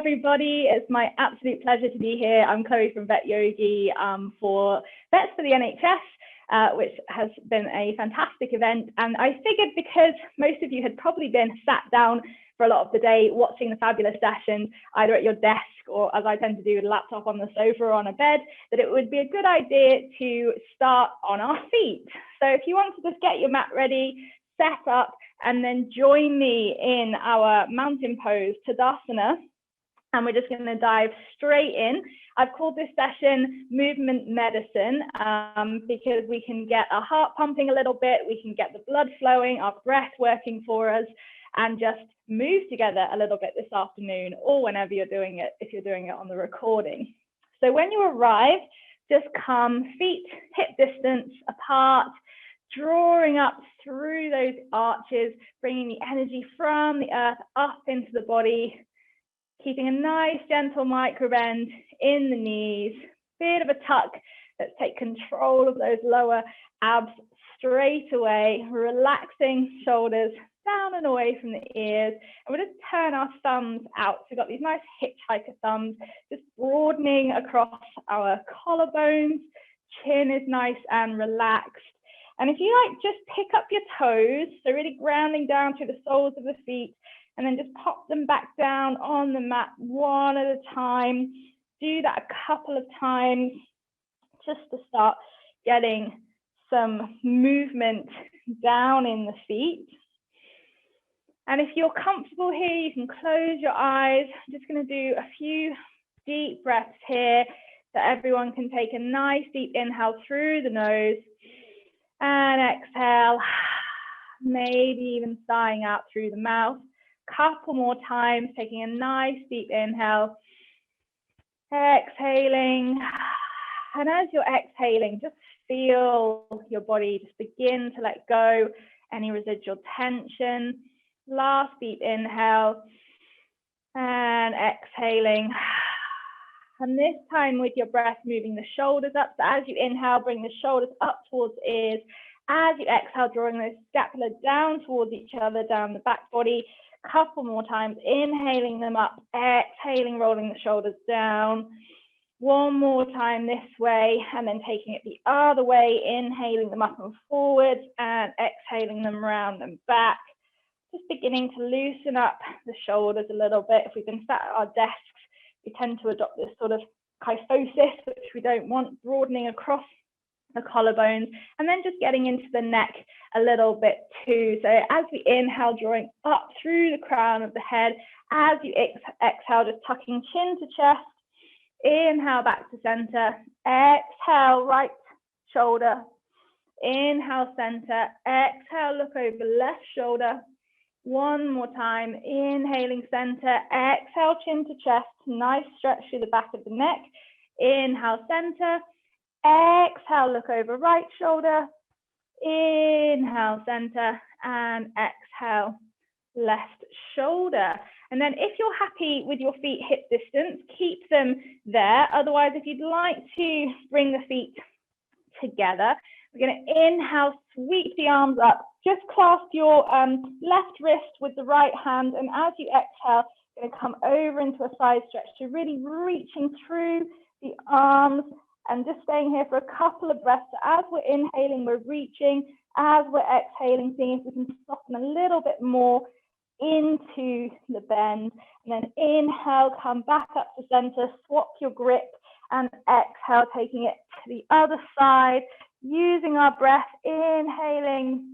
everybody. It's my absolute pleasure to be here. I'm Chloe from VetYogi for Vets for the NHS, which has been a fantastic event. And I figured because most of you had probably been sat down for a lot of the day watching the fabulous sessions, either at your desk or, as I tend to do, with a laptop on the sofa or on a bed, that it would be a good idea to start on our feet. So if you want to just get your mat ready, set up, and then join me in our mountain pose, Tadasana, and we're just going to dive straight in. I've called this session movement medicine because we can get our heart pumping a little bit, we can get the blood flowing, our breath working for us, and just move together a little bit this afternoon or whenever you're doing it, if you're doing it on the recording. So when you arrive, just come feet hip distance apart, drawing up through those arches, bringing the energy from the earth up into the body, keeping a nice gentle micro bend in the knees, bit of a tuck. Let's take control of those lower abs straight away, relaxing shoulders down and away from the ears. And we'll just turn our thumbs out. So we've got these nice hitchhiker thumbs, just broadening across our collarbones. Chin is nice and relaxed. And if you like, just pick up your toes, so really grounding down through the soles of the feet, and then just pop them back down on the mat one at a time. Do that a couple of times just to start getting some movement down in the feet. And if you're comfortable here, you can close your eyes. I'm just going to do a few deep breaths here so everyone can take a nice deep inhale through the nose and exhale, maybe even sighing out through the mouth. Couple more times, taking a nice deep inhale, exhaling, and as you're exhaling, just feel your body just begin to let go any residual tension. Last deep inhale and exhaling, and this time with your breath moving the shoulders up. So as you inhale, bring the shoulders up towards the ears. As you exhale, drawing those scapula down towards each other, down the back body. Couple more times, inhaling them up, exhaling, rolling the shoulders down. One more time this way, and then taking it the other way, inhaling them up and forwards, and exhaling them round and back. Just beginning to loosen up the shoulders a little bit. If we've been sat at our desks, we tend to adopt this sort of kyphosis, which we don't want, broadening across the collarbones, and then just getting into the neck a little bit too. So as we inhale, drawing up through the crown of the head. As you exhale, just tucking chin to chest. Inhale back to center. Exhale, right shoulder. Inhale, center. Exhale, look over left shoulder. One more time. Inhaling, center. Exhale, chin to chest. Nice stretch through the back of the neck. Inhale, center. Exhale, look over right shoulder. Inhale, center, and exhale, left shoulder. And then if you're happy with your feet hip distance, keep them there. Otherwise, if you'd like to bring the feet together, we're going to inhale, sweep the arms up. Just clasp your left wrist with the right hand. And as you exhale, you're going to come over into a side stretch. So really reaching through the arms and just staying here for a couple of breaths. So as we're inhaling, we're reaching. As we're exhaling, seeing if we can soften a little bit more into the bend. And then inhale, come back up to center, swap your grip, and exhale, taking it to the other side, using our breath, inhaling,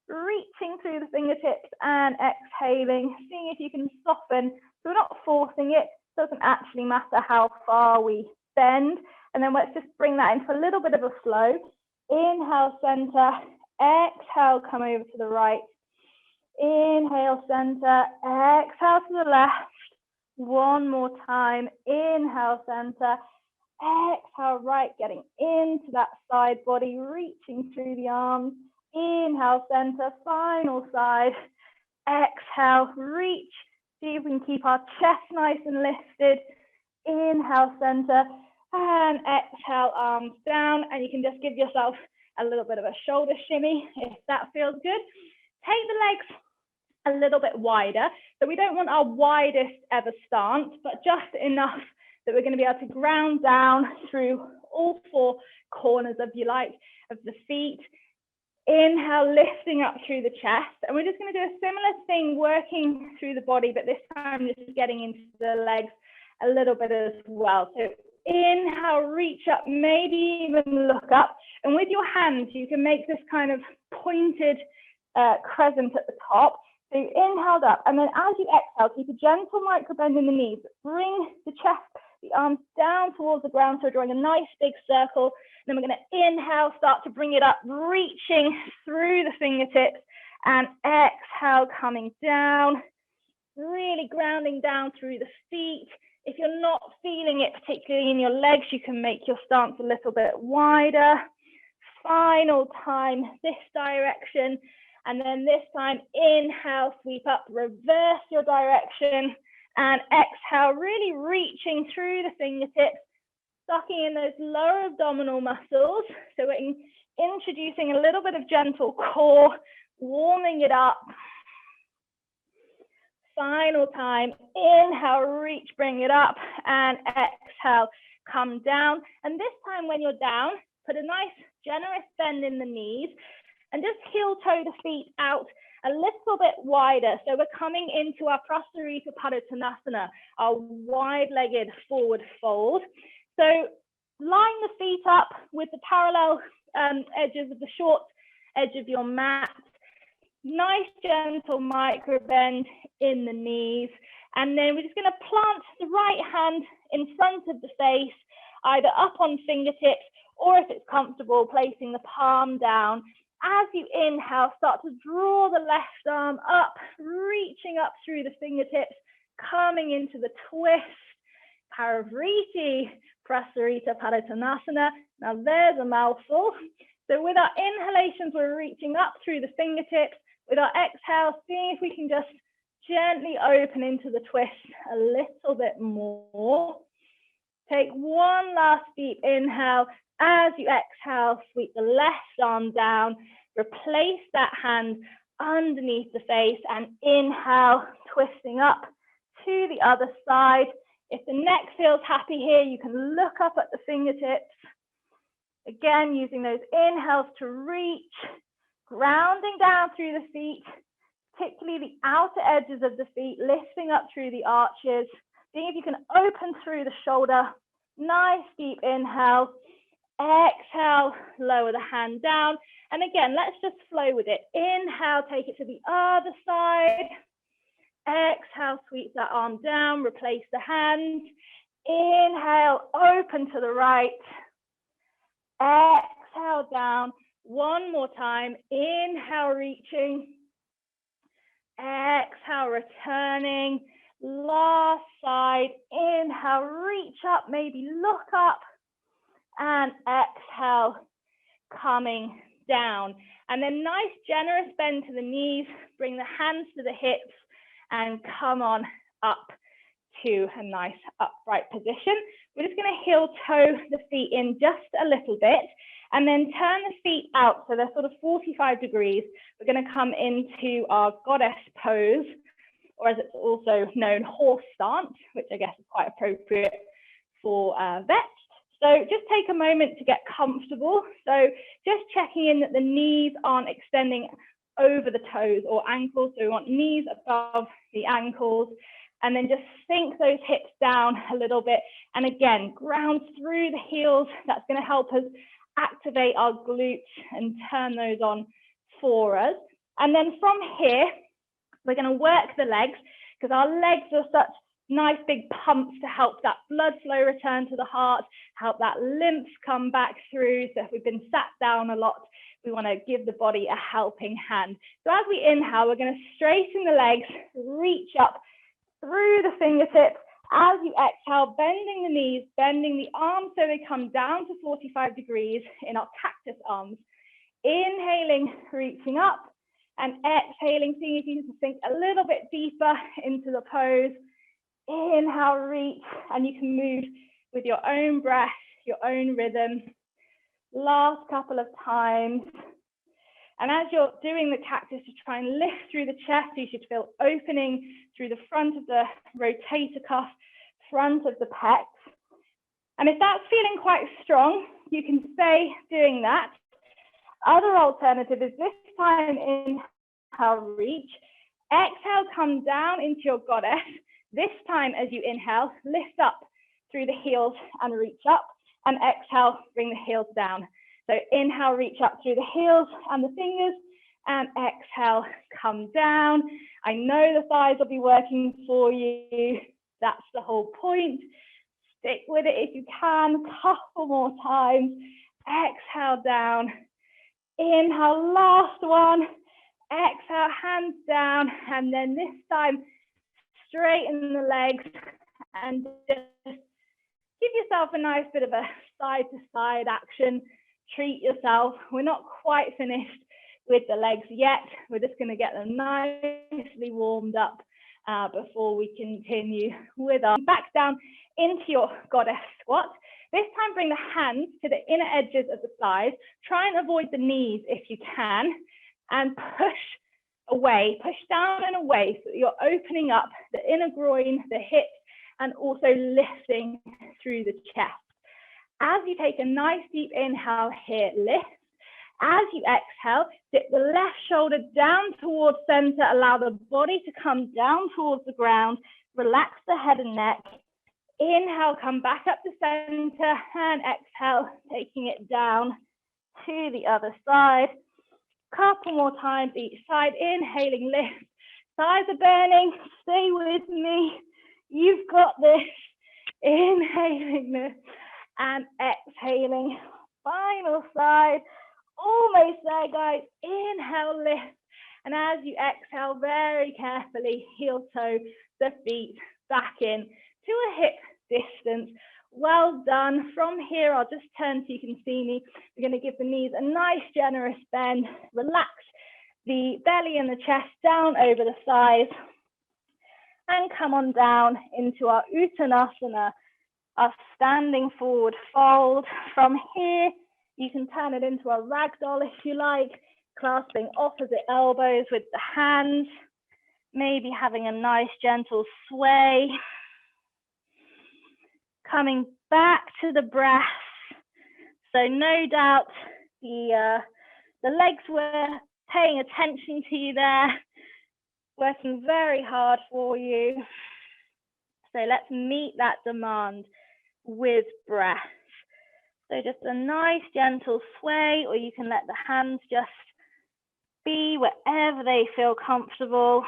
reaching through the fingertips, and exhaling, seeing if you can soften. So we're not forcing it. It doesn't actually matter how far we bend. And then let's just bring that into a little bit of a flow. Inhale, center. Exhale, come over to the right. Inhale, center. Exhale to the left. One more time. Inhale, center. Exhale, right. Getting into that side body, reaching through the arms. Inhale, center. Final side. Exhale, reach. See if we can keep our chest nice and lifted. Inhale, center. And exhale, arms down, and you can just give yourself a little bit of a shoulder shimmy if that feels good. Take the legs a little bit wider. So we don't want our widest ever stance, but just enough that we're going to be able to ground down through all four corners, if you like, of the feet. Inhale, lifting up through the chest. And we're just going to do a similar thing, working through the body, but this time just getting into the legs a little bit as well. So inhale, reach up, maybe even look up. And with your hands, you can make this kind of pointed crescent at the top. So you inhaled up, and then as you exhale, keep a gentle micro bend in the knees. Bring the chest, the arms down towards the ground, so we're drawing a nice big circle. Then we're going to inhale, start to bring it up, reaching through the fingertips, and exhale, coming down, really grounding down through the feet. If you're not feeling it, particularly in your legs, you can make your stance a little bit wider. Final time, this direction. And then this time, inhale, sweep up, reverse your direction, and exhale, really reaching through the fingertips, sucking in those lower abdominal muscles. So we're introducing a little bit of gentle core, warming it up. Final time, inhale, reach, bring it up, and exhale, come down. And this time when you're down, put a nice generous bend in the knees, and just heel toe the feet out a little bit wider. So we're coming into our Prasarita Padottanasana, our wide-legged forward fold. So line the feet up with the parallel edges of the short edge of your mat. Nice gentle micro bend in the knees. And then we're just going to plant the right hand in front of the face, either up on fingertips, or if it's comfortable, placing the palm down. As you inhale, start to draw the left arm up, reaching up through the fingertips, coming into the twist, Parivriti, Prasarita Padottanasana. Now there's a mouthful. So with our inhalations, we're reaching up through the fingertips. With our exhale, seeing if we can just gently open into the twist a little bit more. Take one last deep inhale. As you exhale, sweep the left arm down, replace that hand underneath the face, and inhale, twisting up to the other side. If the neck feels happy here, you can look up at the fingertips. Again, using those inhales to reach, grounding down through the feet, particularly the outer edges of the feet, lifting up through the arches. Seeing if you can open through the shoulder. Nice deep inhale. Exhale, lower the hand down. And again, let's just flow with it. Inhale, take it to the other side. Exhale, sweep that arm down, replace the hand. Inhale, open to the right. Exhale, down. One more time. Inhale, reaching. Exhale, returning. Last side. Inhale, reach up, maybe look up. And exhale, coming down. And then nice generous bend to the knees, bring the hands to the hips, and come on up to a nice upright position. We're just going to heel toe the feet in just a little bit, and then turn the feet out so they're sort of 45 degrees. We're going to come into our goddess pose, or as it's also known, horse stance, which I guess is quite appropriate for vets. So just take a moment to get comfortable. So just checking in that the knees aren't extending over the toes or ankles. So we want knees above the ankles, and then just sink those hips down a little bit. And again, ground through the heels. That's going to help us activate our glutes and turn those on for us. And then from here, we're going to work the legs, because our legs are such nice big pumps to help that blood flow return to the heart, help that lymph come back through. So if we've been sat down a lot, we want to give the body a helping hand. So as we inhale, we're going to straighten the legs, reach up through the fingertips. As you exhale, bending the knees, bending the arms so they come down to 45 degrees in our cactus arms. Inhaling, reaching up, and exhaling, seeing if you can sink a little bit deeper into the pose. Inhale, reach, and you can move with your own breath, your own rhythm. Last couple of times. And as you're doing the cactus, to try and lift through the chest, you should feel opening through the front of the rotator cuff, front of the pecs. And if that's feeling quite strong, you can stay doing that. Other alternative is this time inhale, reach. Exhale, come down into your goddess. This time as you inhale, lift up through the heels and reach up. And exhale, bring the heels down. So inhale, reach up through the heels and the fingers. And exhale, come down. I know the thighs will be working for you. That's the whole point. Stick with it if you can. Couple more times. Exhale down. Inhale, last one. Exhale, hands down. And then this time, straighten the legs and just give yourself a nice bit of a side-to-side action. Treat yourself. We're not quite finished with the legs yet. We're just going to get them nicely warmed up before we continue with our back down into your goddess squat. This time, bring the hands to the inner edges of the thighs. Try and avoid the knees if you can, and push away, push down and away so that you're opening up the inner groin, the hips, and also lifting through the chest. As you take a nice deep inhale here, lift. As you exhale, dip the left shoulder down towards center, allow the body to come down towards the ground, relax the head and neck. Inhale, come back up to center, and exhale, taking it down to the other side. Couple more times each side, inhaling, lift. Thighs are burning, stay with me. You've got this. Inhaling this and exhaling. Final side. Almost there, guys. Inhale, lift. And as you exhale, very carefully, heel toe the feet back in to a hip distance. Well done. From here, I'll just turn so you can see me. We're going to give the knees a nice, generous bend. Relax the belly and the chest down over the thighs. And come on down into our Uttanasana, our standing forward fold. From here, you can turn it into a ragdoll if you like, clasping opposite elbows with the hands, maybe having a nice gentle sway. Coming back to the breath. So no doubt the legs were paying attention to you there, working very hard for you. So let's meet that demand with breath. So just a nice gentle sway, or you can let the hands just be wherever they feel comfortable.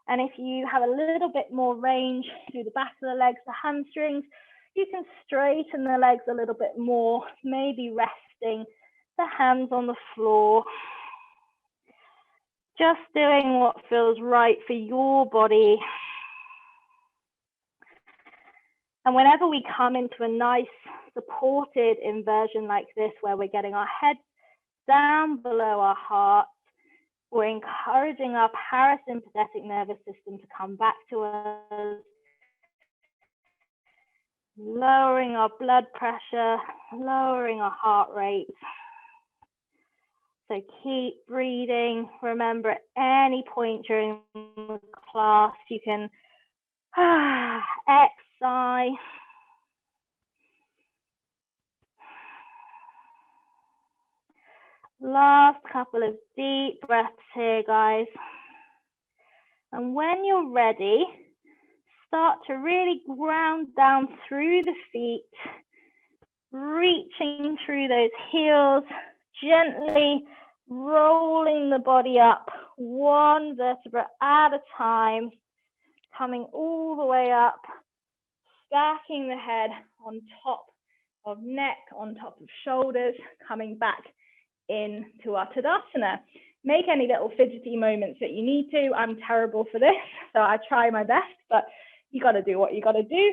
And if you have a little bit more range through the back of the legs, the hamstrings, you can straighten the legs a little bit more, maybe resting the hands on the floor. Just doing what feels right for your body. And whenever we come into a nice supported inversion like this, where we're getting our head down below our heart, we're encouraging our parasympathetic nervous system to come back to us, lowering our blood pressure, lowering our heart rate. So keep breathing. Remember, at any point during the class, you can sigh. Last couple of deep breaths here, guys. And when you're ready, start to really ground down through the feet, reaching through those heels, gently rolling the body up, one vertebra at a time, coming all the way up, stacking the head on top of neck, on top of shoulders, coming back into our Tadasana. Make any little fidgety moments that you need to. I'm terrible for this, so I try my best, but you got to do what you got to do.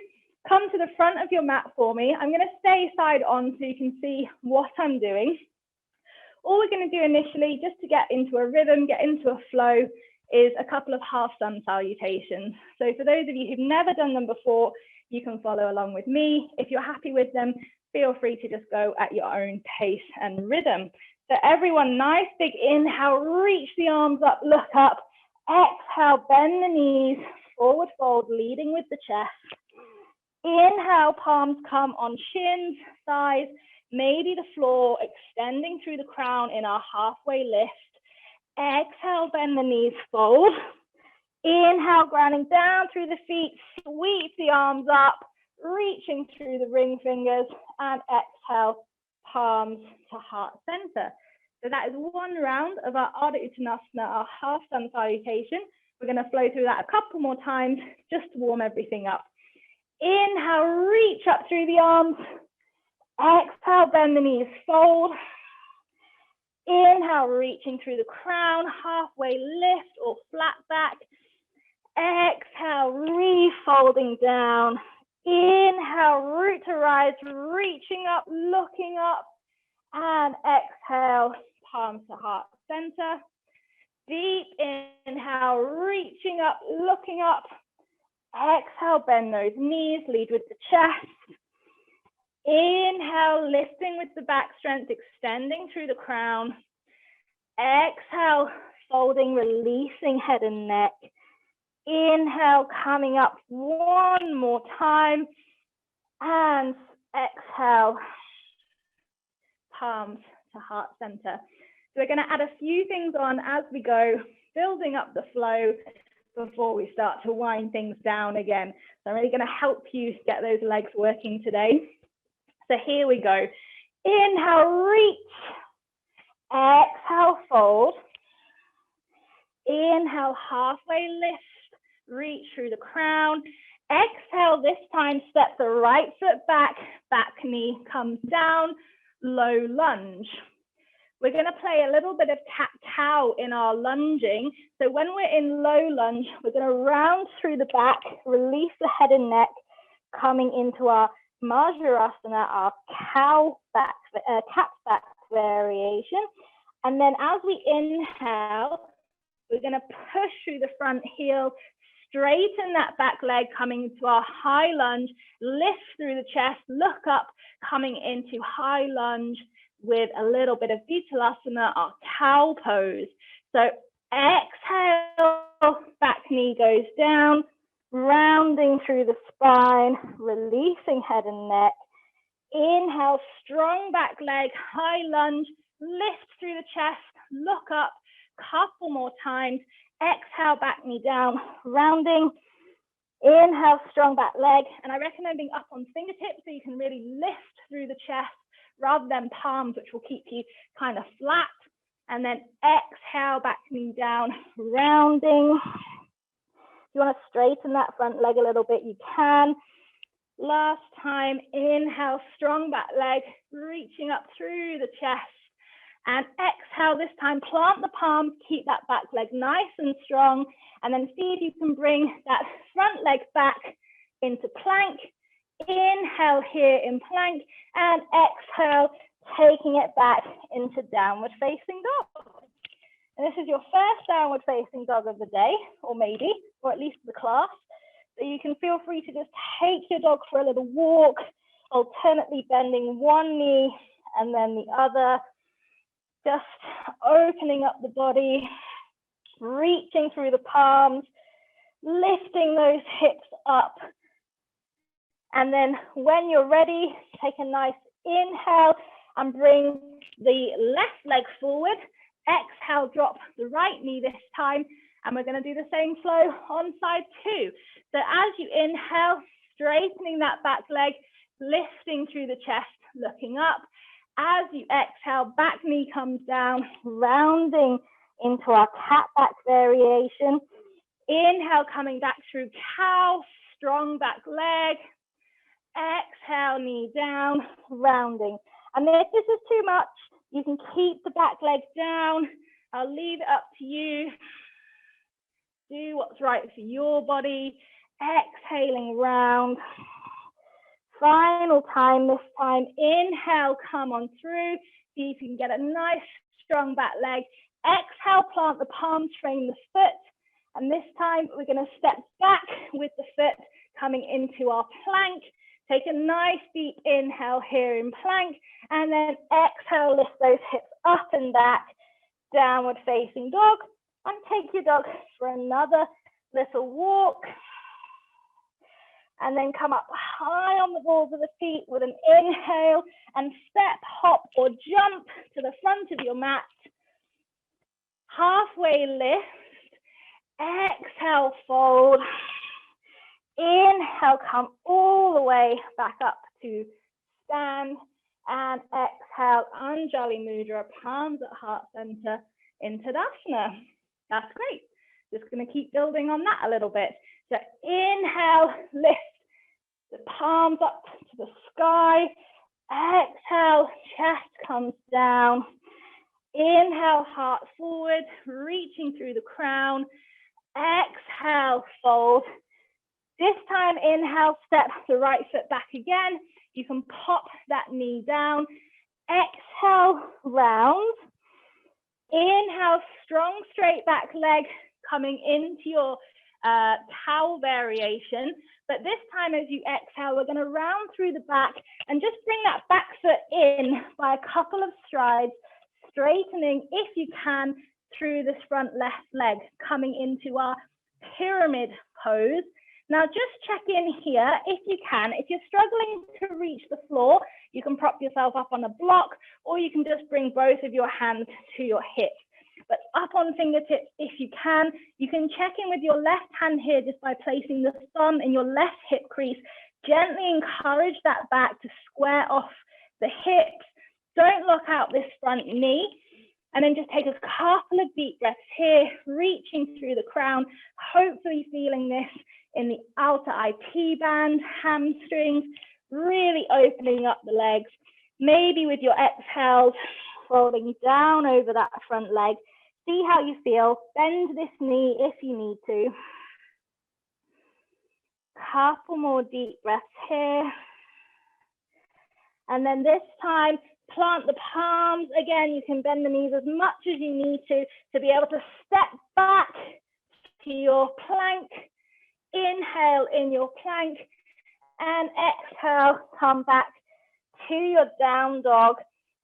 Come to the front of your mat for me. I'm going to stay side on so you can see what I'm doing. All we're going to do initially, just to get into a rhythm, get into a flow, is a couple of half sun salutations. So for those of you who've never done them before, you can follow along with me. If you're happy with them, feel free to just go at your own pace and rhythm. So everyone, nice big inhale, reach the arms up, look up. Exhale, bend the knees, forward fold, leading with the chest. Inhale, palms come on shins, thighs, maybe the floor, extending through the crown in our halfway lift. Exhale, bend the knees, fold. Inhale, grounding down through the feet, sweep the arms up, reaching through the ring fingers, and exhale, palms to heart center. So that is one round of our Ardha Uttanasana, our half sun salutation. We're going to flow through that a couple more times just to warm everything up. Inhale, reach up through the arms. Exhale, bend the knees, fold. Inhale, reaching through the crown, halfway lift or flat back. Exhale, refolding down. Inhale, root to rise, reaching up, looking up. And exhale, palms to heart center. Deep inhale, reaching up, looking up. Exhale, bend those knees, lead with the chest. Inhale, lifting with the back strength, extending through the crown. Exhale, folding, releasing head and neck. Inhale, coming up one more time. And exhale, palms to heart center. So we're going to add a few things on as we go, building up the flow before we start to wind things down again. So I'm really going to help you get those legs working today. So here we go. Inhale, reach. Exhale, fold. Inhale, halfway lift. Reach through the crown. Exhale, this time step the right foot back. Back knee comes down. Low lunge. We're going to play a little bit of cat-cow in our lunging. So when we're in low lunge, we're going to round through the back, release the head and neck, coming into our Majurasana, our cat back variation. And then as we inhale, we're going to push through the front heel, straighten that back leg, coming into our high lunge, lift through the chest, look up, coming into high lunge with a little bit of Vinyasa, our cow pose. So exhale, back knee goes down, rounding through the spine, releasing head and neck. Inhale, strong back leg, high lunge, lift through the chest, look up, couple more times. Exhale, back knee down, rounding. Inhale, strong back leg. And I recommend being up on fingertips so you can really lift through the chest rather than palms, which will keep you kind of flat. And then exhale, back knee down, rounding. If you want to straighten that front leg a little bit, you can. Last time, inhale, strong back leg, reaching up through the chest. And exhale, this time, plant the palms, keep that back leg nice and strong. And then see if you can bring that front leg back into plank. Inhale here in plank, and exhale, taking it back into downward facing dog. And this is your first downward facing dog of the day, or maybe, or at least the class. So you can feel free to just take your dog for a little walk, alternately bending one knee and then the other, just opening up the body, reaching through the palms, lifting those hips up. And then when you're ready, take a nice inhale and bring the left leg forward. Exhale, drop the right knee this time. And we're going to do the same flow on side two. So as you inhale, straightening that back leg, lifting through the chest, looking up. As you exhale, back knee comes down, rounding into our cat back variation. Inhale, coming back through cow, strong back leg. Exhale, knee down, rounding. And if this is too much, you can keep the back leg down. I'll leave it up to you. Do what's right for your body. Exhaling round. Final time, this time, inhale, come on through. See if you can get a nice, strong back leg. Exhale, plant the palms, frame the foot. And this time, we're going to step back with the foot, coming into our plank. Take a nice deep inhale here in plank, and then exhale, lift those hips up and back, downward facing dog, and take your dog for another little walk. And then come up high on the balls of the feet with an inhale and step, hop, or jump to the front of your mat. Halfway lift, exhale, fold. Inhale, come all the way back up to stand. And exhale, Anjali Mudra, palms at heart center in Tadasana. That's great. Just going to keep building on that a little bit. So inhale, lift the palms up to the sky. Exhale, chest comes down. Inhale, heart forward, reaching through the crown. Exhale, fold. This time, inhale, step the right foot back again. You can pop that knee down. Exhale, round. Inhale, strong straight back leg coming into your cow variation. But this time as you exhale, we're going to round through the back and just bring that back foot in by a couple of strides, straightening if you can through this front left leg, coming into our pyramid pose. Now just check in here if you can. If you're struggling to reach the floor, you can prop yourself up on a block, or you can just bring both of your hands to your hips. But up on fingertips if you can. You can check in with your left hand here just by placing the thumb in your left hip crease. Gently encourage that back to square off the hips. Don't lock out this front knee. And then just take a couple of deep breaths here, reaching through the crown, hopefully feeling this in the outer IT band, hamstrings, really opening up the legs. Maybe with your exhales, folding down over that front leg. See how you feel. Bend this knee if you need to. Couple more deep breaths here. And then this time, plant the palms. Again, you can bend the knees as much as you need to be able to step back to your plank. Inhale in your plank and exhale, come back to your down dog.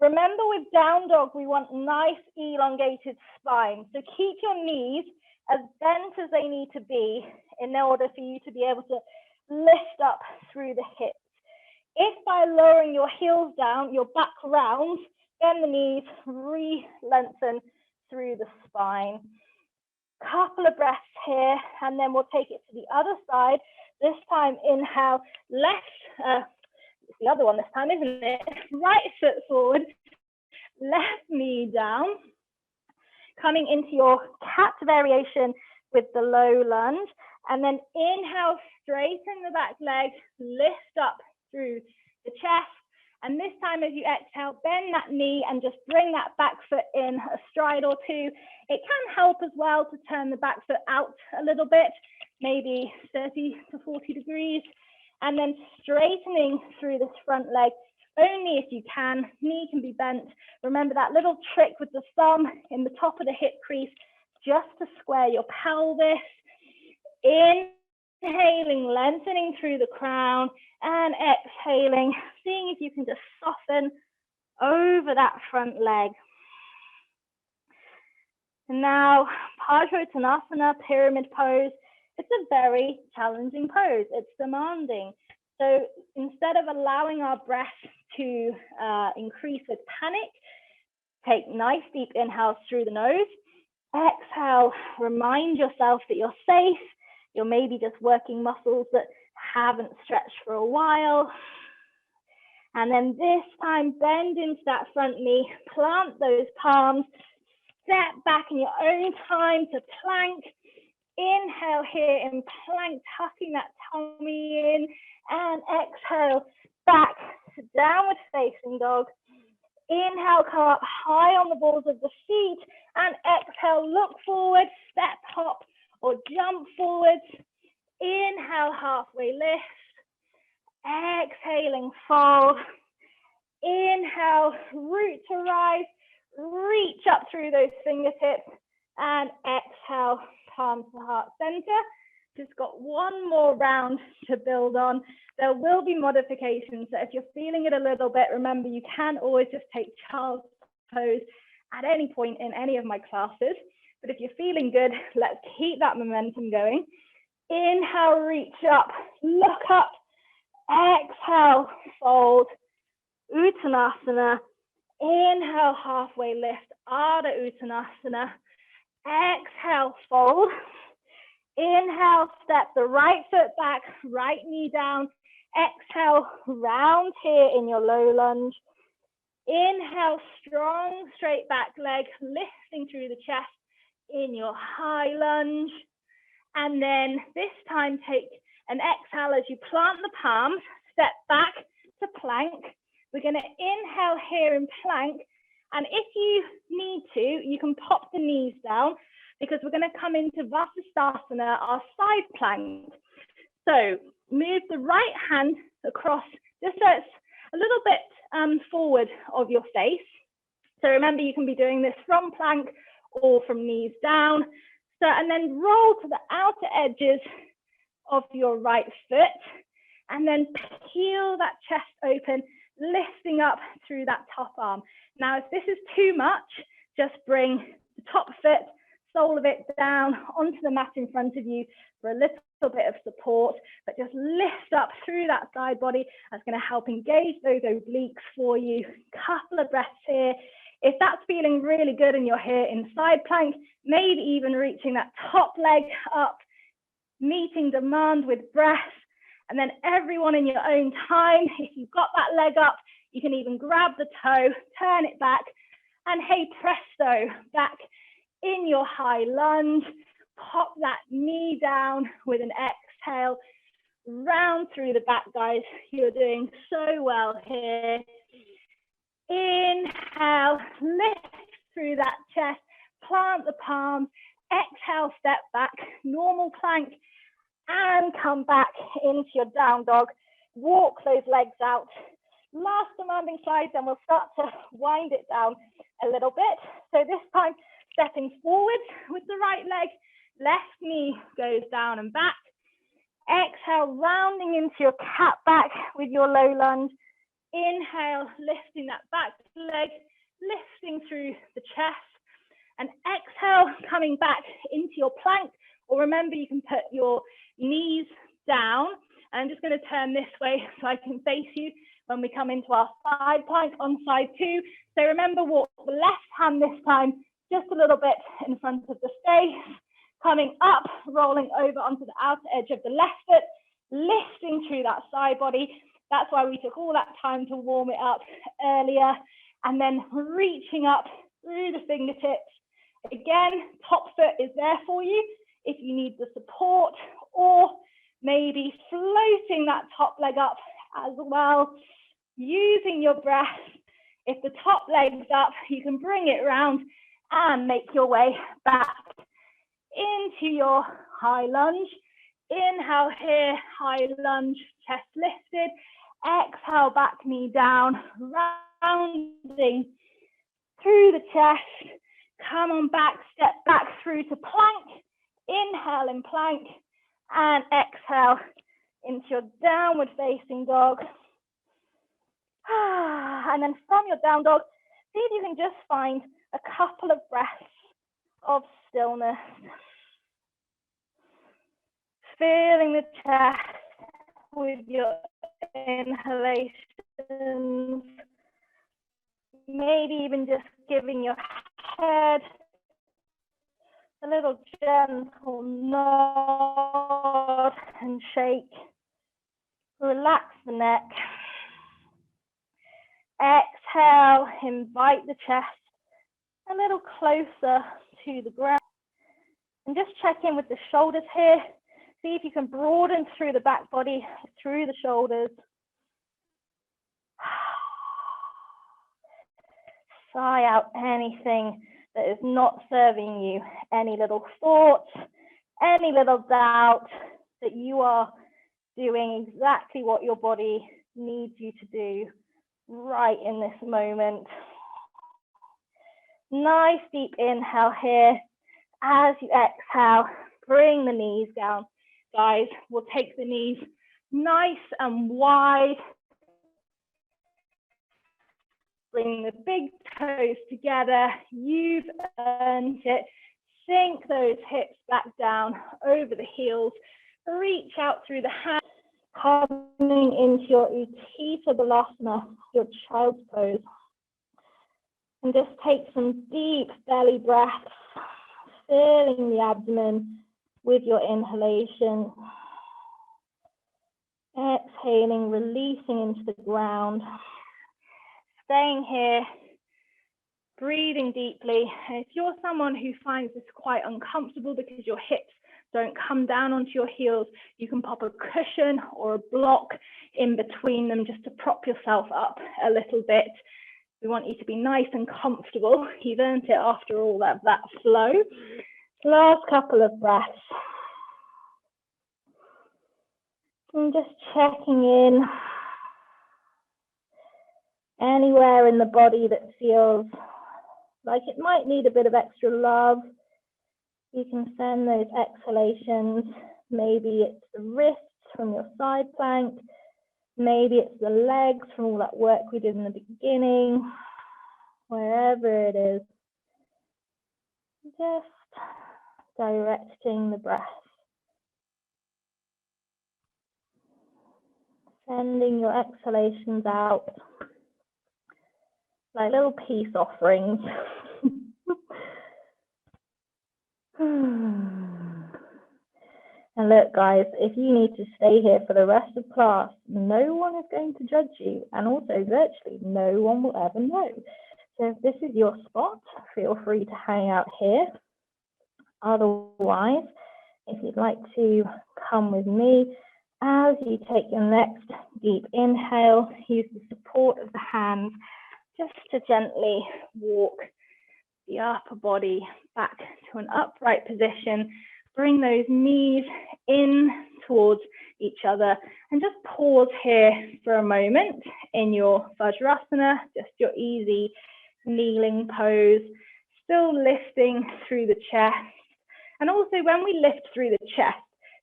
Remember with down dog, we want nice elongated spine. So keep your knees as bent as they need to be in order for you to be able to lift up through the hips. If by lowering your heels down, your back rounds, bend the knees, re-lengthen through the spine. Couple of breaths here, and then we'll take it to the other side. This time, inhale, left, it's the other one this time, isn't it? Right foot forward, left knee down. Coming into your cat variation with the low lunge. And then inhale, straighten the back leg, lift up through the chest. And this time as you exhale, bend that knee and just bring that back foot in a stride or two. It can help as well to turn the back foot out a little bit, maybe 30 to 40 degrees. And then straightening through this front leg, only if you can. Knee can be bent. Remember that little trick with the thumb in the top of the hip crease, just to square your pelvis. Inhaling, lengthening through the crown, and exhaling, seeing if you can just soften over that front leg. And now, Parsvottanasana, pyramid pose. It's a very challenging pose. It's demanding. So instead of allowing our breath to increase with panic, take nice deep inhales through the nose. Exhale, remind yourself that you're safe. You're maybe just working muscles that haven't stretched for a while. And then this time, bend into that front knee, plant those palms, step back in your own time to plank. Inhale here in plank, tucking that tummy in, and exhale back to downward facing dog. Inhale, come up high on the balls of the feet, and exhale, look forward, step, hop, or jump forwards. Inhale, halfway lift. Exhaling, fold. Inhale, root to rise, reach up through those fingertips, and exhale, palms to heart center. Just got one more round to build on. There will be modifications, so if you're feeling it a little bit, remember you can always just take child's pose at any point in any of my classes. But if you're feeling good, let's keep that momentum going. Inhale, reach up, look up. Exhale, fold, Uttanasana. Inhale, halfway lift, Ardha Uttanasana. Exhale, fold. Inhale, step the right foot back, right knee down. Exhale, round here in your low lunge. Inhale, strong straight back leg, lifting through the chest in your high lunge. And then this time take an exhale as you plant the palms, step back to plank. We're going to inhale here in plank. And if you need to, you can pop the knees down because we're going to come into Vasisthasana, our side plank. So move the right hand across just so it's a little bit forward of your face. So remember, you can be doing this from plank or from knees down. So, and then roll to the outer edges of your right foot and then peel that chest open, lifting up through that top arm. Now, if this is too much, just bring the top foot, sole of it down onto the mat in front of you for a little bit of support, but just lift up through that side body. That's going to help engage those obliques for you. Couple of breaths here. If that's feeling really good and you're here in side plank, maybe even reaching that top leg up, meeting demand with breath. And then everyone in your own time, if you've got that leg up, you can even grab the toe, turn it back, and hey presto, back in your high lunge. Pop that knee down with an exhale, round through the back, guys. You're doing so well here. Inhale, lift through that chest, plant the palms, exhale, step back, normal plank, and come back into your down dog. Walk those legs out. Last demanding slide, then we'll start to wind it down a little bit. So this time, stepping forward with the right leg, left knee goes down and back. Exhale, rounding into your cat back with your low lunge. Inhale, lifting that back leg, lifting through the chest. And exhale, coming back into your plank. Or remember, you can put your knees down. And I'm just going to turn this way so I can face you when we come into our side plank on side two. So remember, walk the left hand this time, just a little bit in front of the face. Coming up, rolling over onto the outer edge of the left foot, lifting through that side body. That's why we took all that time to warm it up earlier. And then reaching up through the fingertips. Again, top foot is there for you if you need the support, or maybe floating that top leg up as well, using your breath. If the top leg's up, you can bring it round and make your way back into your high lunge. Inhale here, high lunge, chest lifted. Exhale, back knee down, rounding through the chest. Come on back, step back through to plank. Inhale in plank and exhale into your downward facing dog. And then from your down dog, see if you can just find a couple of breaths of stillness. Feeling the chest with your inhalations. Maybe even just giving your head a little gentle nod and shake. Relax the neck. Exhale, invite the chest a little closer to the ground. And just check in with the shoulders here. See if you can broaden through the back body, through the shoulders. Sigh out anything that is not serving you, any little thoughts, any little doubt that you are doing exactly what your body needs you to do right in this moment. Nice deep inhale here. As you exhale, bring the knees down. Guys, we'll take the knees nice and wide. Bring the big toes together. You've earned it. Sink those hips back down over the heels. Reach out through the hands, coming into your Utthita Balasana, your child's pose. And just take some deep belly breaths, filling the abdomen with your inhalation. Exhaling, releasing into the ground. Staying here, breathing deeply. And if you're someone who finds this quite uncomfortable because your hips don't come down onto your heels, you can pop a cushion or a block in between them just to prop yourself up a little bit. We want you to be nice and comfortable. You've earned it after all that flow. Last couple of breaths. And just checking in. Anywhere in the body that feels like it might need a bit of extra love, you can send those exhalations. Maybe it's the wrists from your side plank. Maybe it's the legs from all that work we did in the beginning. Wherever it is, just directing the breath. Sending your exhalations out like little peace offerings. And look, guys, if you need to stay here for the rest of class, no one is going to judge you, and also virtually no one will ever know. So if this is your spot, feel free to hang out here. Otherwise, if you'd like to come with me, as you take your next deep inhale, use the support of the hands just to gently walk the upper body back to an upright position. Bring those knees in towards each other and just pause here for a moment in your Vajrasana, just your easy kneeling pose, still lifting through the chest. And also when we lift through the chest,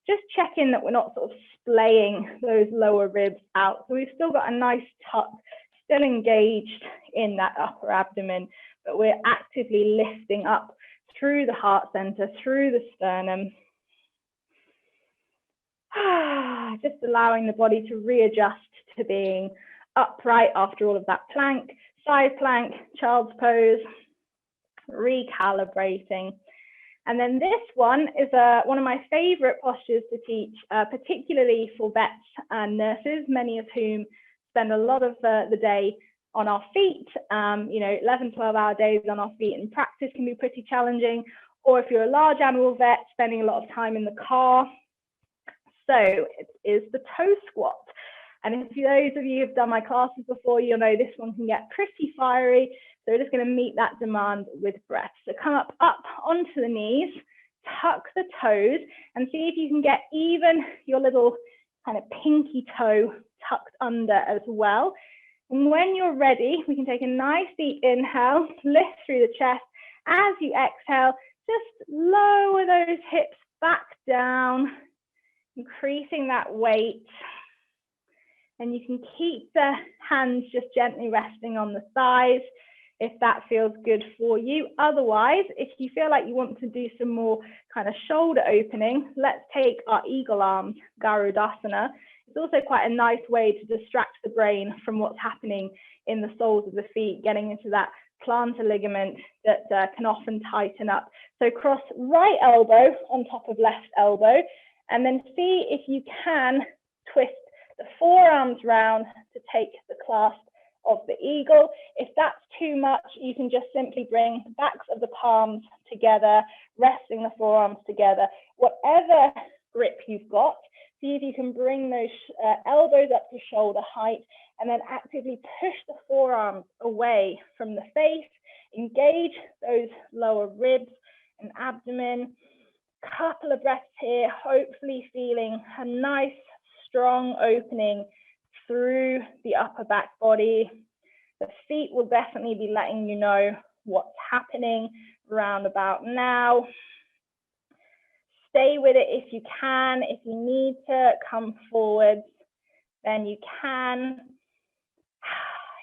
just check in that we're not sort of splaying those lower ribs out. So we've still got a nice tuck, still engaged in that upper abdomen, but we're actively lifting up through the heart center, through the sternum. Just allowing the body to readjust to being upright after all of that plank, side plank, child's pose, recalibrating. And then this one is one of my favorite postures to teach, particularly for vets and nurses, many of whom spend a lot of the day on our feet. 11, 12-hour days on our feet in practice can be pretty challenging. Or if you're a large animal vet, spending a lot of time in the car. So it is the toe squat. And if those of you who've done my classes before, you'll know this one can get pretty fiery. So we're just going to meet that demand with breath. So come up onto the knees, tuck the toes, and see if you can get even your little kind of pinky toe tucked under as well. And when you're ready, we can take a nice deep inhale, lift through the chest. As you exhale, just lower those hips back down, increasing that weight. And you can keep the hands just gently resting on the thighs if that feels good for you. Otherwise, if you feel like you want to do some more kind of shoulder opening, let's take our eagle arms, Garudasana. It's also quite a nice way to distract the brain from what's happening in the soles of the feet, getting into that plantar ligament that can often tighten up. So cross right elbow on top of left elbow, and then see if you can twist the forearms round to take the clasp of the eagle. If that's too much, you can just simply bring the backs of the palms together, resting the forearms together. Whatever grip you've got, see if you can bring those elbows up to shoulder height and then actively push the forearms away from the face. Engage those lower ribs and abdomen. Couple of breaths here, hopefully feeling a nice strong opening through the upper back body. The feet will definitely be letting you know what's happening around about now. Stay with it if you can. If you need to come forward, then you can.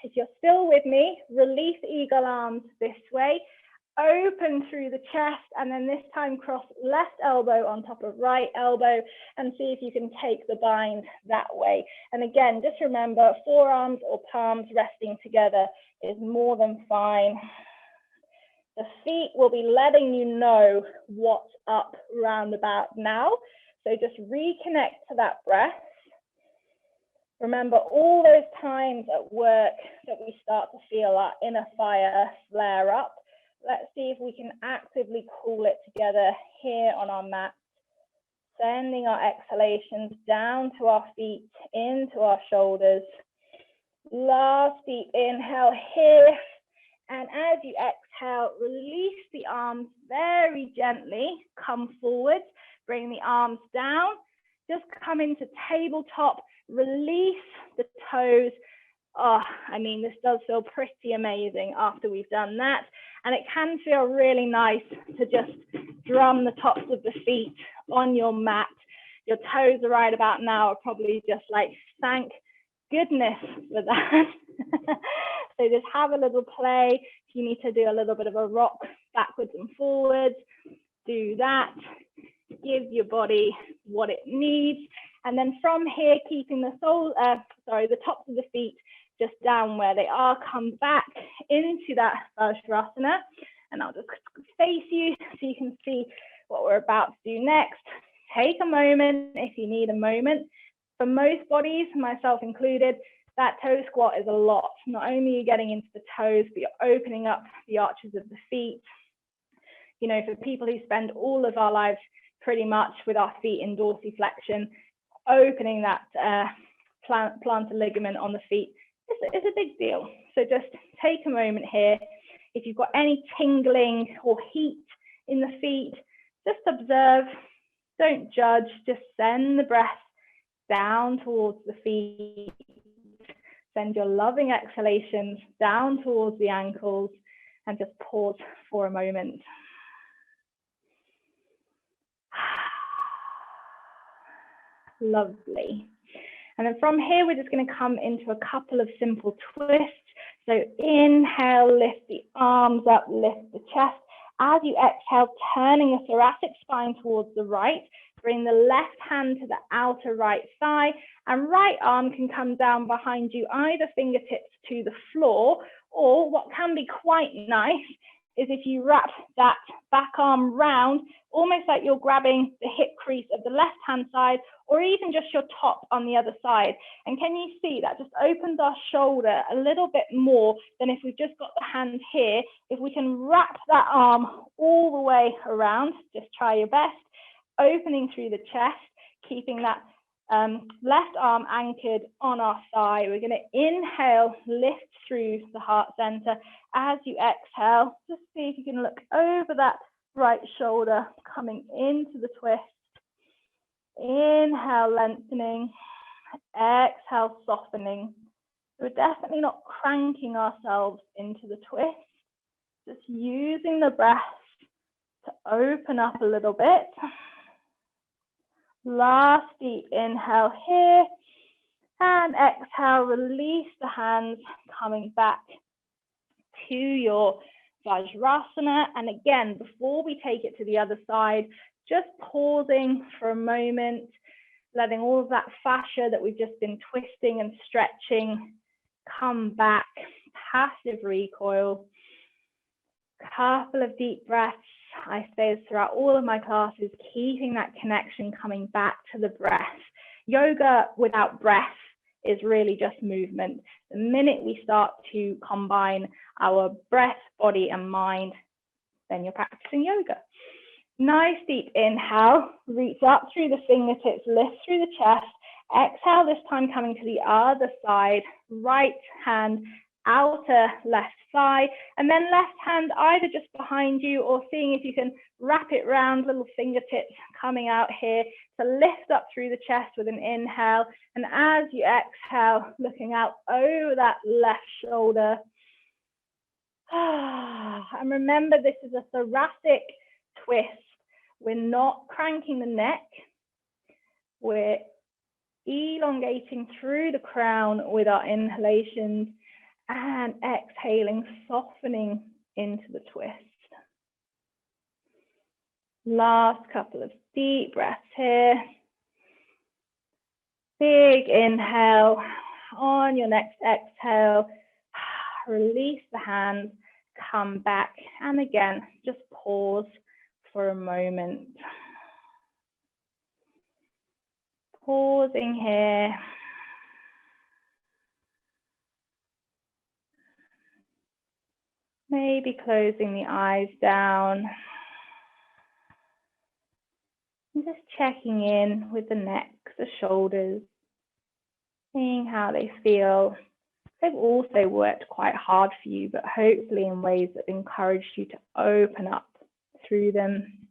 if you're still with me, release eagle arms this way, open through the chest, and then this time cross left elbow on top of right elbow and see if you can take the bind that way. And again, just remember, forearms or palms resting together is more than fine. The feet will be letting you know what's up round about now. So just reconnect to that breath. Remember all those times at work that we start to feel our inner fire flare up. Let's see if we can actively cool it together here on our mat. Sending our exhalations down to our feet, into our shoulders. Last deep inhale here. And as you exhale, release the arms very gently. Come forward, bring the arms down. Just come into tabletop, release the toes. Oh, I mean, this does feel pretty amazing after we've done that. And it can feel really nice to just drum the tops of the feet on your mat. Your toes right about now are probably just like, thank goodness for that. So just have a little play. If you need to do a little bit of a rock backwards and forwards, do that. Give your body what it needs. And then from here, keeping the the tops of the feet just down where they are, come back into that Vajrasana. And I'll just face you so you can see what we're about to do next. Take a moment if you need a moment. For most bodies, myself included, that toe squat is a lot. Not only are you getting into the toes, but you're opening up the arches of the feet. You know, for people who spend all of our lives pretty much with our feet in dorsiflexion, opening that plantar ligament on the feet is a big deal. So just take a moment here. If you've got any tingling or heat in the feet, just observe, don't judge, just send the breath down towards the feet. Send your loving exhalations down towards the ankles and just pause for a moment. Lovely. And then from here, we're just going to come into a couple of simple twists. So inhale, lift the arms up, lift the chest. As you exhale, turning the thoracic spine towards the right, bring the left hand to the outer right thigh, and right arm can come down behind you, either fingertips to the floor, or what can be quite nice is if you wrap that back arm round, almost like you're grabbing the hip crease of the left hand side, or even just your top on the other side. And can you see that just opens our shoulder a little bit more than if we've just got the hand here. If we can wrap that arm all the way around, just try your best, opening through the chest, keeping that left arm anchored on our thigh. We're going to inhale, lift through the heart center. As you exhale, just see if you can look over that right shoulder, coming into the twist. Inhale, lengthening. Exhale, softening. We're definitely not cranking ourselves into the twist, just using the breath to open up a little bit. Last deep inhale here, and exhale, release the hands, coming back to your Vajrasana. And again, before we take it to the other side, just pausing for a moment, letting all of that fascia that we've just been twisting and stretching come back, passive recoil. Couple of deep breaths. I say this throughout all of my classes, keeping that connection coming back to the breath. Yoga without breath is really just movement. The minute we start to combine our breath, body, and mind, then you're practicing yoga. Nice deep inhale, reach up through the fingertips, lift through the chest. Exhale, this time coming to the other side, right hand, outer left thigh, and then left hand either just behind you or seeing if you can wrap it round, little fingertips coming out here to lift up through the chest with an inhale. And as you exhale, looking out over that left shoulder. And remember, this is a thoracic twist. We're not cranking the neck. We're elongating through the crown with our inhalations And exhaling, softening into the twist. Last couple of deep breaths here. Big inhale. On your next exhale, release the hands, come back, and again, just pause for a moment. Pausing here. Maybe closing the eyes down. And just checking in with the neck, the shoulders, seeing how they feel. They've also worked quite hard for you, but hopefully in ways that encouraged you to open up through them.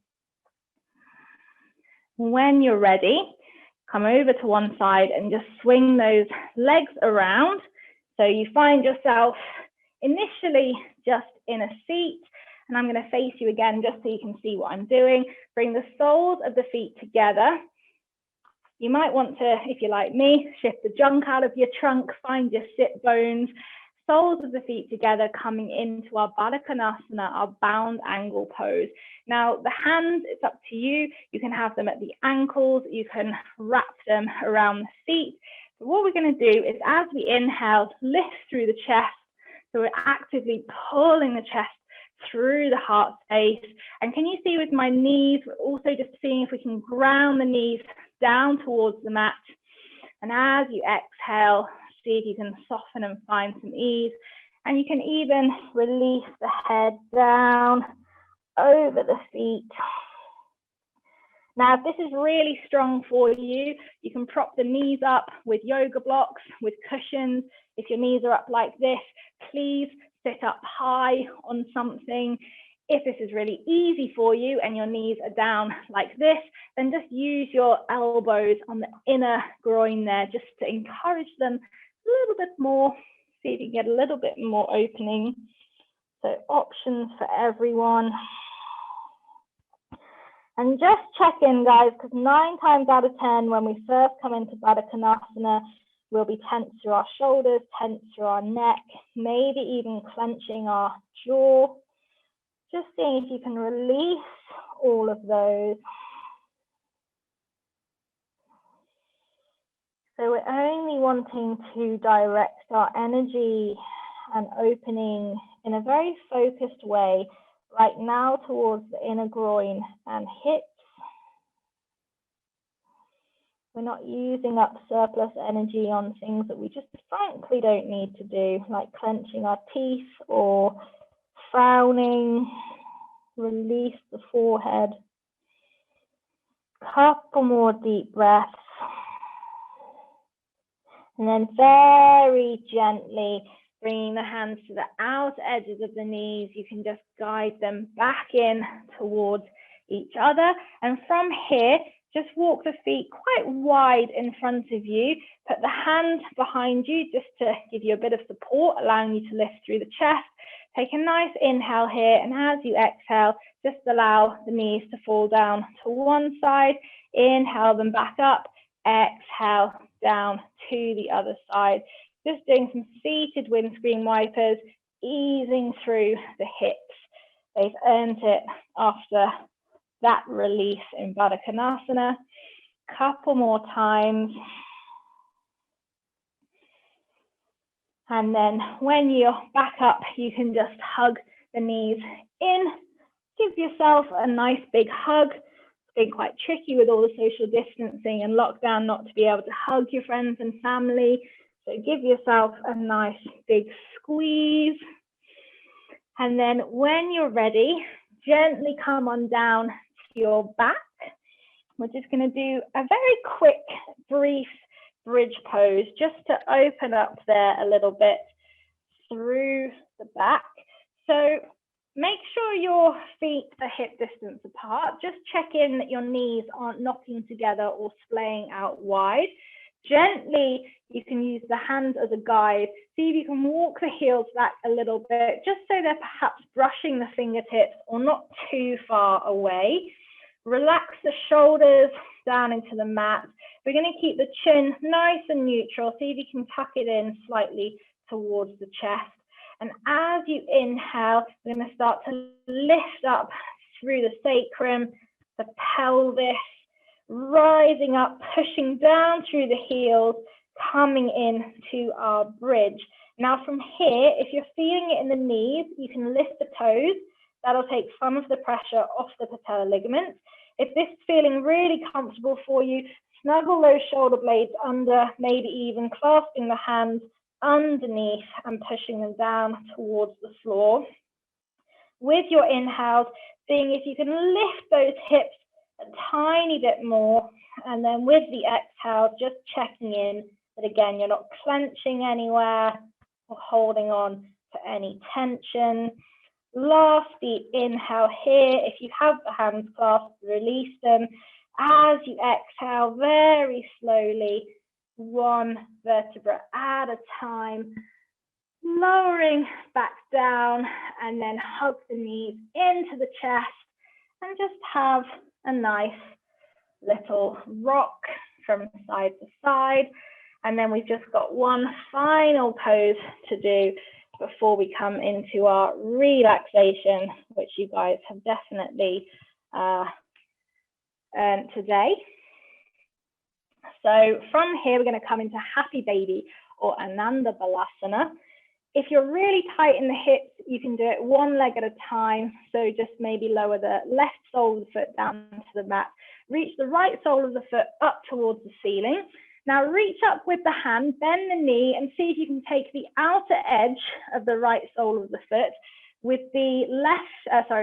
When you're ready, come over to one side and just swing those legs around. So you find yourself initially just in a seat, and I'm going to face you again just so you can see what I'm doing. Bring the soles of the feet together. You might want to, if you're like me, shift the junk out of your trunk, find your sit bones, soles of the feet together, coming into our Baddha Konasana, our bound angle pose. Now, the hands, it's up to you. You can have them at the ankles, you can wrap them around the feet. But what we're going to do is, as we inhale, lift through the chest. So we're actively pulling the chest through the heart space. And can you see with my knees, we're also just seeing if we can ground the knees down towards the mat. And as you exhale, see if you can soften and find some ease. And you can even release the head down over the feet. Now, if this is really strong for you, you can prop the knees up with yoga blocks, with cushions. If your knees are up like this, please sit up high on something. If this is really easy for you and your knees are down like this, then just use your elbows on the inner groin there just to encourage them a little bit more. See if you can get a little bit more opening. So options for everyone. And just check in, guys, because 9 times out of 10, when we first come into Baddha Konasana, we'll be tense through our shoulders, tense through our neck, maybe even clenching our jaw. Just seeing if you can release all of those. So we're only wanting to direct our energy and opening in a very focused way right now towards the inner groin and hips. We're not using up surplus energy on things that we just frankly don't need to do, like clenching our teeth or frowning. Release the forehead. Couple more deep breaths. And then very gently bringing the hands to the outer edges of the knees. You can just guide them back in towards each other. And from here, just walk the feet quite wide in front of you. Put the hands behind you just to give you a bit of support, allowing you to lift through the chest. Take a nice inhale here, and as you exhale, just allow the knees to fall down to one side. Inhale them back up. Exhale down to the other side. Just doing some seated windscreen wipers, easing through the hips. They've earned it after that release in Baddha Konasana. Couple more times. And then when you're back up, you can just hug the knees in. Give yourself a nice big hug. It's been quite tricky with all the social distancing and lockdown not to be able to hug your friends and family. So give yourself a nice big squeeze. And then when you're ready, gently come on down to your back. We're just going to do a very quick, brief bridge pose just to open up there a little bit through the back. So make sure your feet are hip distance apart. Just check in that your knees aren't knocking together or splaying out wide. Gently, you can use the hands as a guide. See if you can walk the heels back a little bit, just so they're perhaps brushing the fingertips or not too far away. Relax the shoulders down into the mat. We're going to keep the chin nice and neutral. See if you can tuck it in slightly towards the chest. And as you inhale, we're going to start to lift up through the sacrum, the pelvis, rising up, pushing down through the heels, coming in to our bridge. Now from here, if you're feeling it in the knees, you can lift the toes. That'll take some of the pressure off the patellar ligaments. If this is feeling really comfortable for you, snuggle those shoulder blades under, maybe even clasping the hands underneath and pushing them down towards the floor. With your inhales, seeing if you can lift those hips a tiny bit more, and then with the exhale, just checking in that again, you're not clenching anywhere or holding on to any tension. Last deep inhale here. If you have the hands clasped, release them. As you exhale, very slowly, one vertebra at a time, lowering back down, and then hug the knees into the chest and just have a nice little rock from side to side. And then we've just got one final pose to do before we come into our relaxation, which you guys have definitely earned today. So from here, we're going to come into Happy Baby or Ananda Balasana. If you're really tight in the hips, you can do it one leg at a time. So just maybe lower the left sole of the foot down to the mat. Reach the right sole of the foot up towards the ceiling. Now reach up with the hand, bend the knee, and see if you can take the outer edge of the right sole of the foot with the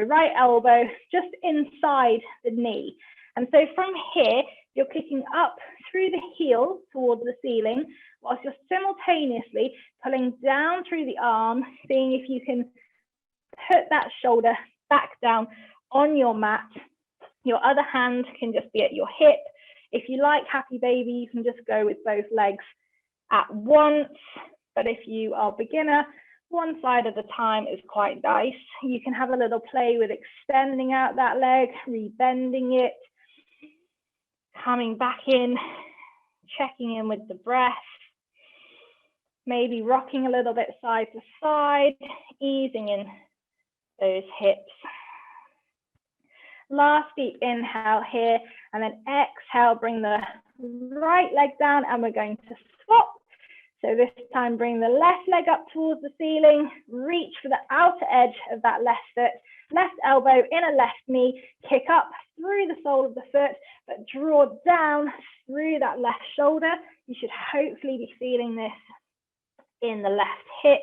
right elbow just inside the knee. And so from here, you're kicking up through the heel towards the ceiling, whilst you're simultaneously pulling down through the arm, seeing if you can put that shoulder back down on your mat. Your other hand can just be at your hip. If you like Happy Baby, you can just go with both legs at once. But if you are a beginner, one side at a time is quite nice. You can have a little play with extending out that leg, rebending it, coming back in, checking in with the breath, maybe rocking a little bit side to side, easing in those hips. Last deep inhale here, and then exhale, bring the right leg down, and we're going to swap. So this time, bring the left leg up towards the ceiling, reach for the outer edge of that left foot, left elbow in a left knee, kick up through the sole of the foot, but draw down through that left shoulder. You should hopefully be feeling this in the left hip,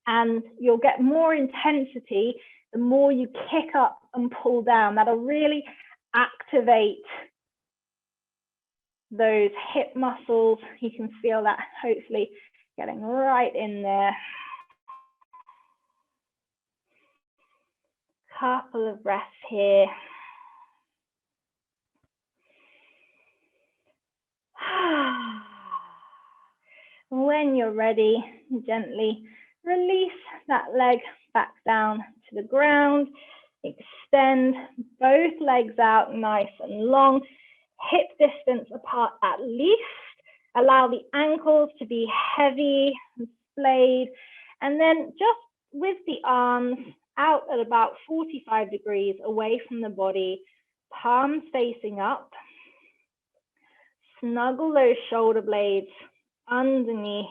and you'll get more intensity the more you kick up and pull down. That'll really activate those hip muscles. You can feel that hopefully getting right in there. Couple of breaths here. When you're ready, gently release that leg back down to the ground. Extend both legs out nice and long, hip distance apart at least. Allow the ankles to be heavy and splayed, and then just with the arms out at about 45 degrees away from the body, palms facing up. Snuggle those shoulder blades underneath.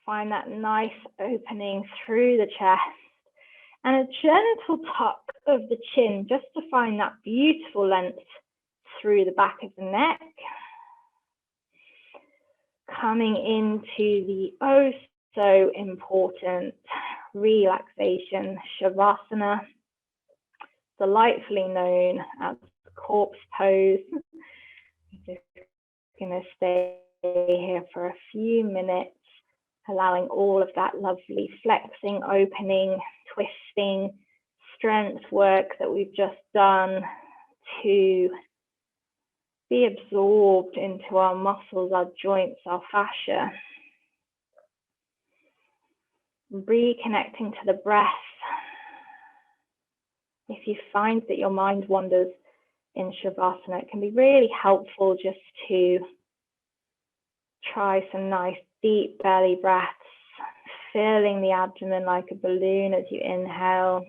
Find that nice opening through the chest, and a gentle tuck of the chin just to find that beautiful length through the back of the neck. Coming into the oh so important relaxation Shavasana, delightfully known as the corpse pose. I'm just going to stay here for a few minutes, allowing all of that lovely flexing, opening, twisting, strength work that we've just done to be absorbed into our muscles, our joints, our fascia. Reconnecting to the breath. If you find that your mind wanders in Shavasana, it can be really helpful just to try some nice deep belly breaths filling the abdomen like a balloon as you inhale,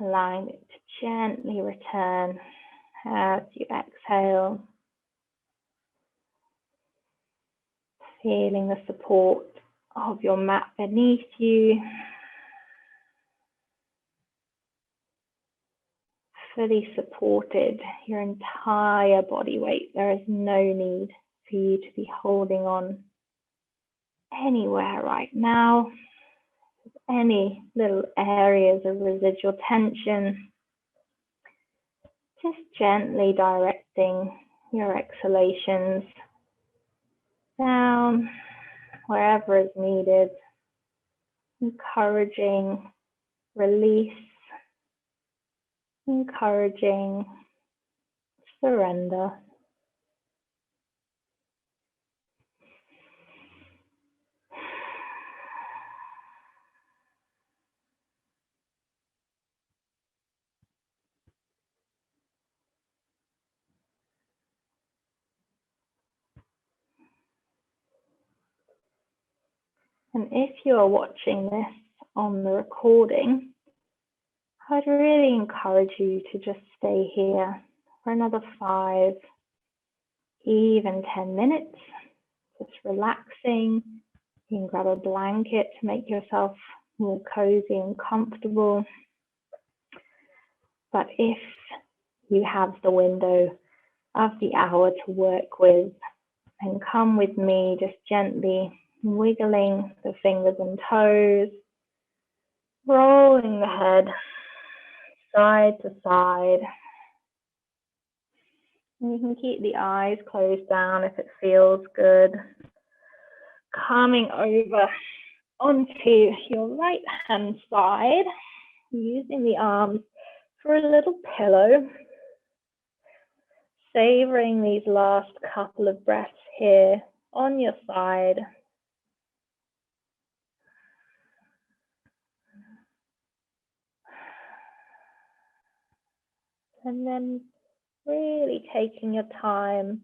allowing it to gently return as you exhale, feeling the support of your mat beneath you, fully supported, your entire body weight. There is no need for you to be holding on anywhere right now. Any little areas of residual tension, just gently directing your exhalations down wherever is needed, encouraging release, encouraging surrender. And if you are watching this on the recording, I'd really encourage you to just stay here for another 5, even 10 minutes, just relaxing. You can grab a blanket to make yourself more cozy and comfortable. But if you have the window of the hour to work with, then come with me, just gently wiggling the fingers and toes, rolling the head side to side. And you can keep the eyes closed down if it feels good. Coming over onto your right hand side, using the arms for a little pillow. Savoring these last couple of breaths here on your side. And then really taking your time,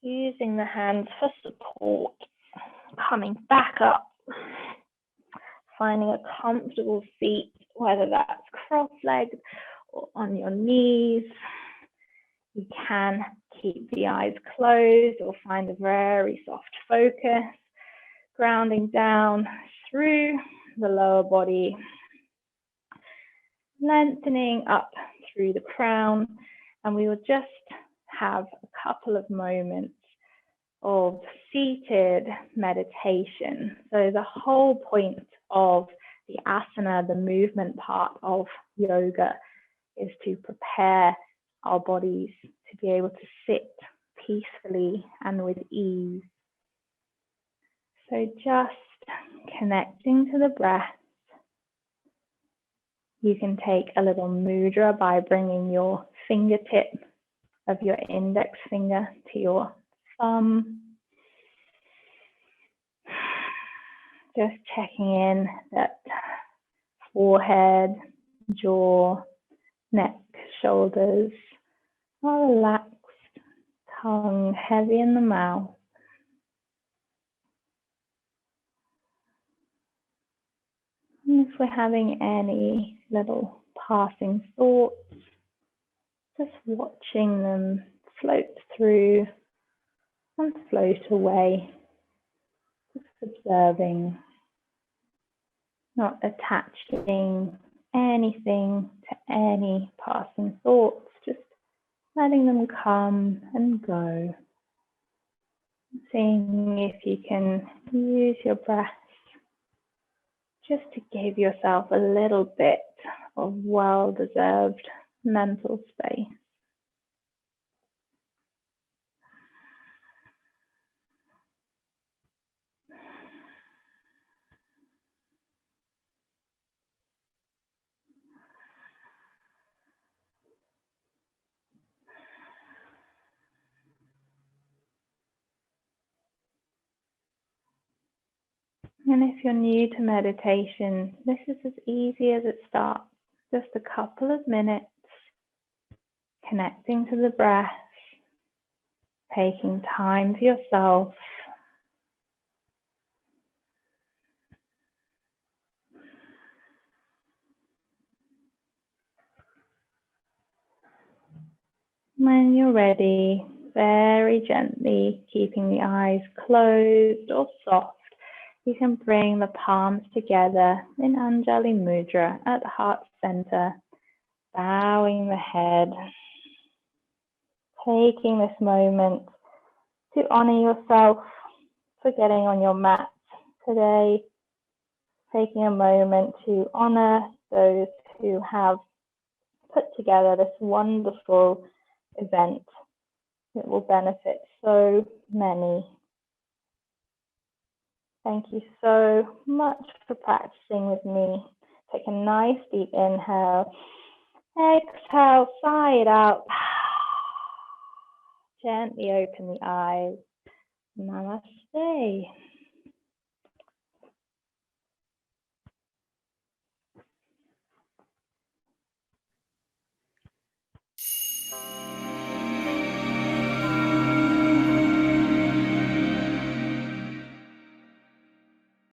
using the hands for support, coming back up, finding a comfortable seat, whether that's cross-legged or on your knees. You can keep the eyes closed or find a very soft focus, grounding down through the lower body, lengthening up through the crown, and we will just have a couple of moments of seated meditation. So the whole point of the asana, the movement part of yoga, is to prepare our bodies to be able to sit peacefully and with ease. So just connecting to the breath. You can take a little mudra by bringing your fingertip of your index finger to your thumb. Just checking in that forehead, jaw, neck, shoulders are relaxed, tongue heavy in the mouth. And if we're having any little passing thoughts, just watching them float through and float away, just observing, not attaching anything to any passing thoughts, just letting them come and go. Seeing if you can use your breath just to give yourself a little bit of well-deserved mental space. And if you're new to meditation, this is as easy as it starts. Just a couple of minutes, connecting to the breath, taking time for yourself, When you're ready, very gently, keeping the eyes closed or soft, you can bring the palms together in Anjali Mudra at the heart center, bowing the head, taking this moment to honor yourself for getting on your mat today, taking a moment to honor those who have put together this wonderful event that will benefit so many. Thank you so much for practicing with me. Take a nice deep inhale. Exhale, sigh it out. Gently open the eyes. Namaste.